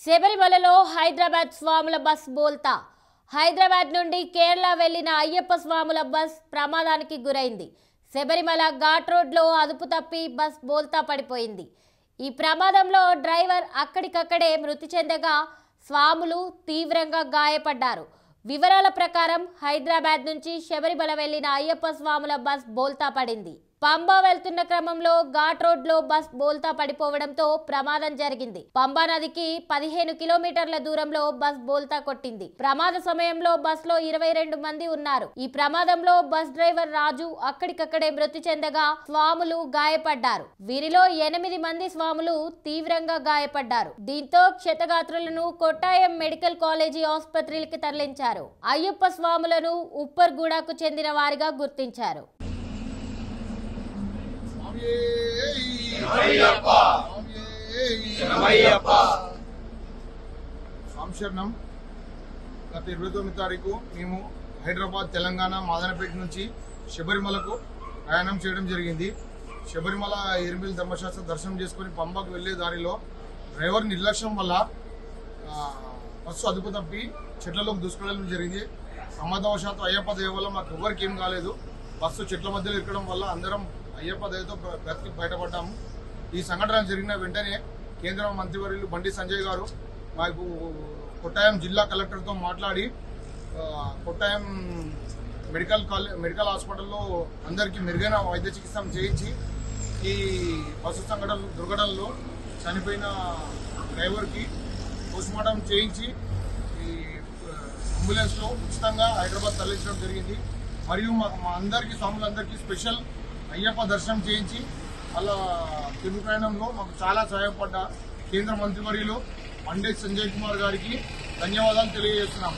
శబరిమలలో హైదరాబాద్ స్వాముల బస్ బోల్తా. హైదరాబాద్ నుండి కేరళ వెళ్లిన అయ్యప్ప స్వాముల బస్ ప్రమాదానికి గురైంది. శబరిమల ఘాట్ రోడ్లో అదుపు తప్పి బస్ బోల్తా పడిపోయింది. ఈ ప్రమాదంలో డ్రైవర్ అక్కడికక్కడే మృతి చెందగా స్వాములు తీవ్రంగా గాయపడ్డారు. వివరాల ప్రకారం హైదరాబాద్ నుంచి శబరిమల వెళ్లిన అయ్యప్ప స్వాముల బస్ బోల్తా పడింది. పంబా వెళ్తున్న క్రమంలో ఘాట్ రోడ్ లో బస్ బోల్తా పడిపోవడంతో ప్రమాదం జరిగింది. పంబా నదికి 15 కిలోమీటర్ల దూరంలో బస్ బోల్తా కొట్టింది. ప్రమాద సమయంలో బస్ లో 22 మంది ఉన్నారు. ఈ ప్రమాదంలో బస్ డ్రైవర్ రాజు అక్కడికక్కడే మృతి చెందగా స్వాములు గాయపడ్డారు. వీరిలో 8 మంది స్వాములు తీవ్రంగా గాయపడ్డారు. దీంతో క్షతగాత్రులను కొట్టాయం మెడికల్ కాలేజీ ఆసుపత్రికి తరలించారు. అయ్యప్ప స్వాములను ఉప్పర్గూడకు చెందిన వారిగా గుర్తించారు. సంశరణం గత 29 తారీఖు మేము హైదరాబాద్ తెలంగాణ మాదనపేట నుంచి శబరిమలకు ప్రయాణం చేయడం జరిగింది. శబరిమల ఎరిమిల్ ధర్మశాస్త్ర దర్శనం చేసుకుని పంబాకు వెళ్లే దారిలో డ్రైవర్ నిర్లక్ష్యం వల్ల బస్సు అదుపు తప్పి చెట్లలోకి దూసుకెళ్లడం జరిగింది. ప్రమాదవశాత్తు అయ్యప్ప దయ వల్ల మాకు ఎవరికి ఏం కాలేదు. బస్సు చెట్ల మధ్యలో ఇరకడం వల్ల అందరం అయ్యప్ప దయతో బ్రతికి బయటపడ్డాము. ఈ సంఘటన జరిగిన వెంటనే కేంద్ర మంత్రివర్యులు బండి సంజయ్ గారు మాకు కొట్టాయం జిల్లా కలెక్టర్తో మాట్లాడి కొట్టాయం మెడికల్ హాస్పిటల్లో అందరికీ మెరుగైన వైద్య చికిత్స చేయించి ఈ బస్సు దుర్ఘటనలో చనిపోయిన డ్రైవర్కి పోస్ట్మార్టం చేయించి ఈ అంబులెన్స్లో ఉచితంగా హైదరాబాద్ తరలించడం జరిగింది. మరియు మా అందరికీ స్వాములందరికీ స్పెషల్ అయ్యప్ప దర్శనం చేయించి అలా తిరుగు ప్రయాణంలో మాకు చాలా సహాయపడ్డ కేంద్ర మంత్రివర్యులు బండి సంజయ్ కుమార్ గారికి ధన్యవాదాలు తెలియజేస్తున్నాం.